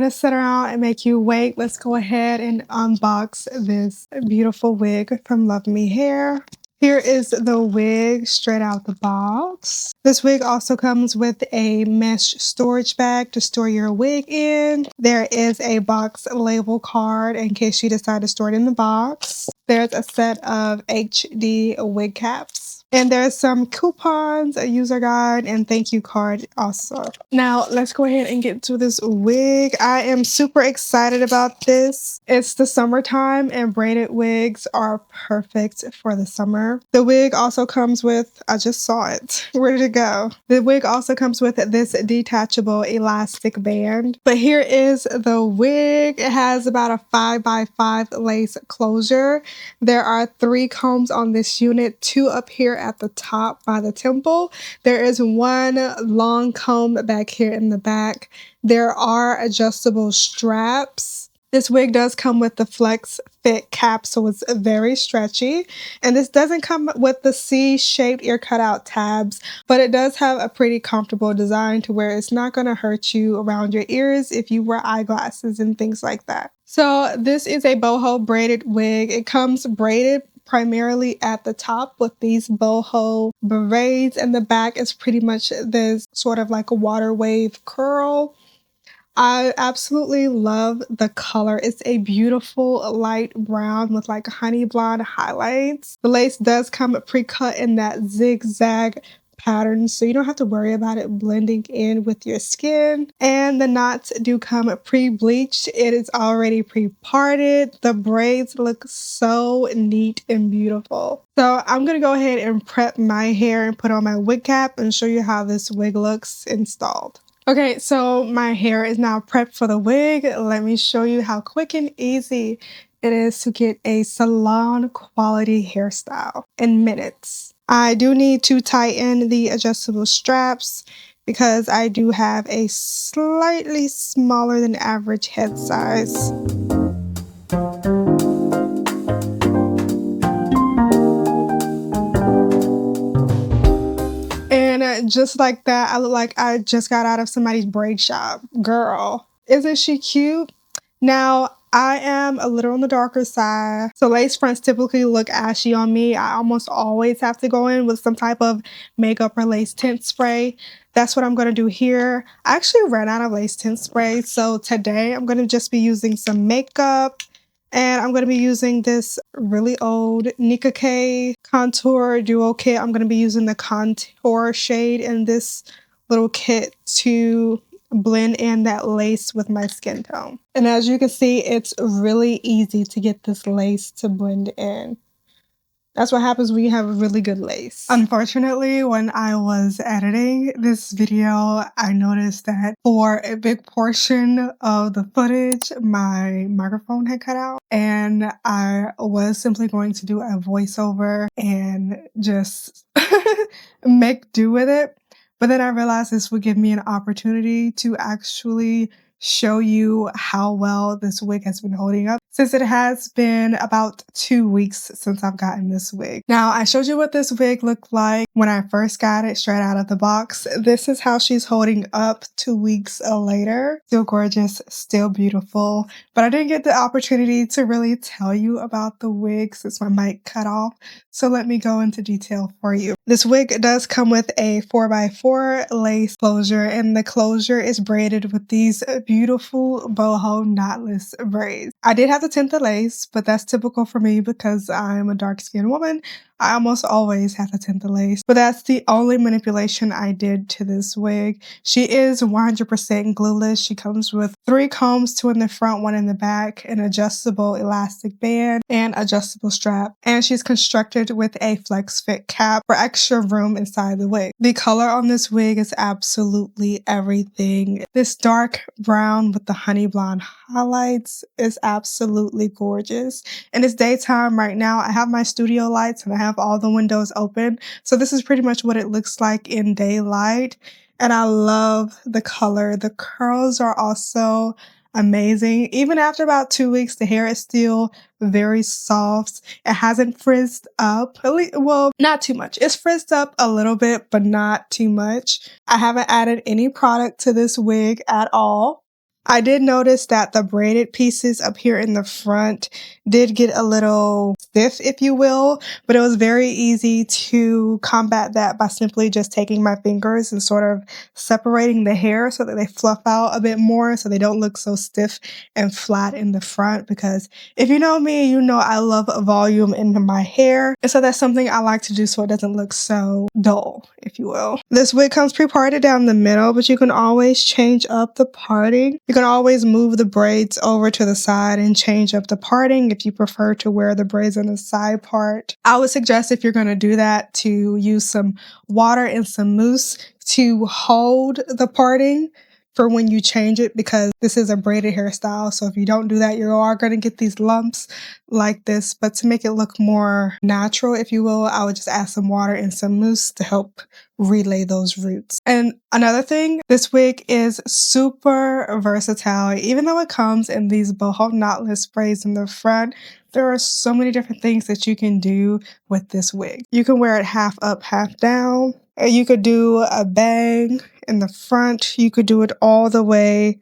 gonna sit around and make you wait. Let's go ahead and unbox this beautiful wig from Luvme Hair. Here is the wig straight out the box. This wig also comes with a mesh storage bag to store your wig in. There is a box label card in case you decide to store it in the box. There's a set of HD wig caps. And there's some coupons, a user guide, and thank you card also. Now, let's go ahead and get to this wig. I am super excited about this. It's the summertime and braided wigs are perfect for the summer. The wig also comes with, I just saw it. Where did it go? The wig also comes with this detachable elastic band. But here is the wig. It has about a 5x5 lace closure. There are 3 combs on this unit, 2 up here at the top by the temple. There is 1 long comb back here in the back. There are adjustable straps. This wig does come with the flex fit cap, so it's very stretchy. And this doesn't come with the C-shaped ear cutout tabs, but it does have a pretty comfortable design to where it's not going to hurt you around your ears if you wear eyeglasses and things like that. So this is a boho braided wig. It comes braided primarily at the top with these boho braids, and the back is pretty much this sort of like a water wave curl. I absolutely love the color. It's a beautiful light brown with like honey blonde highlights. The lace does come pre-cut in that zigzag pattern, so you don't have to worry about it blending in with your skin. And the knots do come pre-bleached. It is already pre-parted. The braids look so neat and beautiful. So I'm gonna go ahead and prep my hair and put on my wig cap and show you how this wig looks installed. Okay, so my hair is now prepped for the wig. Let me show you how quick and easy it is to get a salon quality hairstyle in minutes. I do need to tighten the adjustable straps because I do have a slightly smaller than average head size. And just like that, I look like I just got out of somebody's braid shop. Girl, isn't she cute? Now, I am a little on the darker side, so lace fronts typically look ashy on me. I almost always have to go in with some type of makeup or lace tint spray. That's what I'm going to do here. I actually ran out of lace tint spray, so today I'm going to just be using some makeup. And I'm going to be using this really old Nika K contour duo kit. I'm going to be using the contour shade in this little kit to blend in that lace with my skin tone. And as you can see, it's really easy to get this lace to blend in. That's what happens when you have a really good lace. Unfortunately, when I was editing this video, I noticed that for a big portion of the footage, my microphone had cut out. And I was simply going to do a voiceover and just make do with it. But then I realized this would give me an opportunity to actually show you how well this wig has been holding up, since it has been about 2 weeks since I've gotten this wig. Now, I showed you what this wig looked like when I first got it straight out of the box. This is how she's holding up 2 weeks later. Still gorgeous, still beautiful, but I didn't get the opportunity to really tell you about the wig since my mic cut off. So let me go into detail for you. This wig does come with a 4x4 lace closure, and the closure is braided with these beautiful boho knotless braids. I did have to tint the lace, but that's typical for me because I'm a dark-skinned woman. I almost always have to tint the lace, but that's the only manipulation I did to this wig. She is 100% glueless. She comes with 3 combs, 2 in the front, 1 in the back, an adjustable elastic band, and adjustable strap. And she's constructed with a flex fit cap for extra room inside the wig. The color on this wig is absolutely everything. This dark brown with the honey blonde highlights is absolutely gorgeous. And it's daytime right now. I have my studio lights and I have all the windows open. So this is pretty much what it looks like in daylight. And I love the color. The curls are also amazing. Even after about 2 weeks, the hair is still very soft. It hasn't frizzed up. Well, not too much. It's frizzed up a little bit, but not too much. I haven't added any product to this wig at all. I did notice that the braided pieces up here in the front did get a little stiff, if you will, but it was very easy to combat that by simply just taking my fingers and sort of separating the hair so that they fluff out a bit more so they don't look so stiff and flat in the front. Because if you know me, you know I love volume in my hair. And so that's something I like to do so it doesn't look so dull, if you will. This wig comes pre-parted down the middle, but you can always change up the parting. You can always move the braids over to the side and change up the parting if you prefer to wear the braids on the side part. I would suggest, if you're going to do that, to use some water and some mousse to hold the parting for when you change it, because this is a braided hairstyle. So if you don't do that, you are going to get these lumps like this. But to make it look more natural, if you will, I would just add some water and some mousse to help relay those roots. And another thing, this wig is super versatile. Even though it comes in these boho knotless braids in the front, there are so many different things that you can do with this wig. You can wear it half up, half down. And you could do a bang in the front. You could do it all the way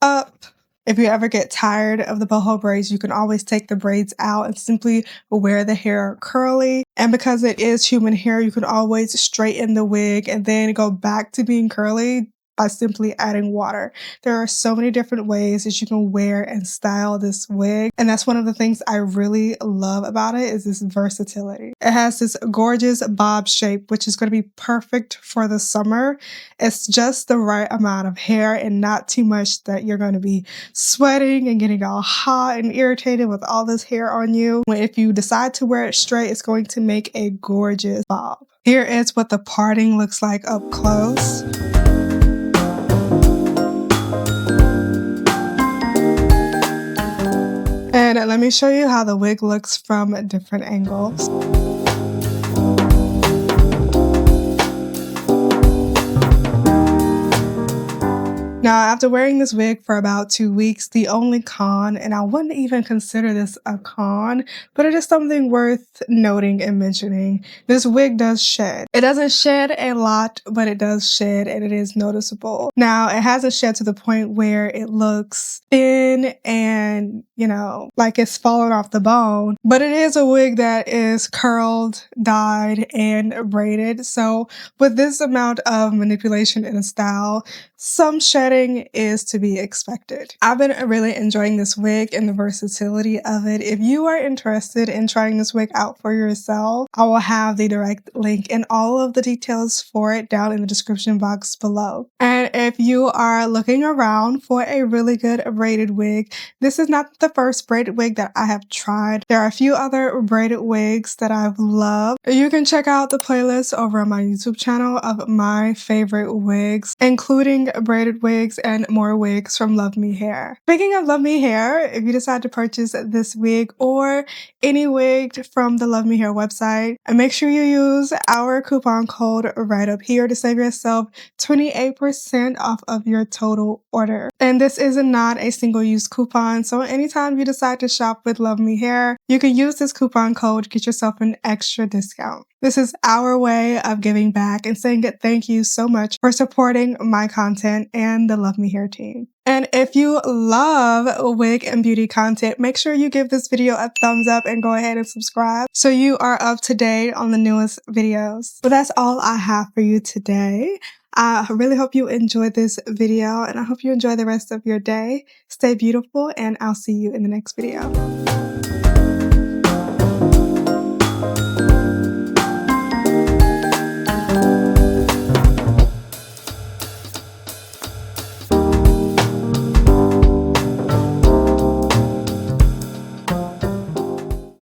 up. If you ever get tired of the boho braids, you can always take the braids out and simply wear the hair curly. And because it is human hair, you can always straighten the wig and then go back to being curly by simply adding water. There are so many different ways that you can wear and style this wig. And that's one of the things I really love about it, is this versatility. It has this gorgeous bob shape, which is going to be perfect for the summer. It's just the right amount of hair and not too much that you're going to be sweating and getting all hot and irritated with all this hair on you. If you decide to wear it straight, it's going to make a gorgeous bob. Here is what the parting looks like up close. And let me show you how the wig looks from different angles. Now, after wearing this wig for about 2 weeks, the only con, and I wouldn't even consider this a con, but it is something worth noting and mentioning, this wig does shed. It doesn't shed a lot, but it does shed, and it is noticeable. Now, it hasn't shed to the point where it looks thin and, you know, like it's fallen off the bone, but it is a wig that is curled, dyed, and braided. So with this amount of manipulation in a style, some shedding is to be expected. I've been really enjoying this wig and the versatility of it. If you are interested in trying this wig out for yourself, I will have the direct link and all of the details for it down in the description box below. And if you are looking around for a really good braided wig, this is not the first braided wig that I have tried. There are a few other braided wigs that I've loved. You can check out the playlist over on my YouTube channel of my favorite wigs, including braided wigs and more wigs from Luvme Hair. Speaking of Luvme Hair, if you decide to purchase this wig or any wig from the Luvme Hair website, make sure you use our coupon code right up here to save yourself 28% off of your total order. And this is not a single-use coupon, so anytime you decide to shop with Luvme Hair, you can use this coupon code to get yourself an extra discount. This is our way of giving back and saying thank you so much for supporting my content and the Luvme Hair team. And if you love wig and beauty content, make sure you give this video a thumbs up and go ahead and subscribe so you are up to date on the newest videos. But that's all I have for you today. I really hope you enjoyed this video, and I hope you enjoy the rest of your day. Stay beautiful, and I'll see you in the next video.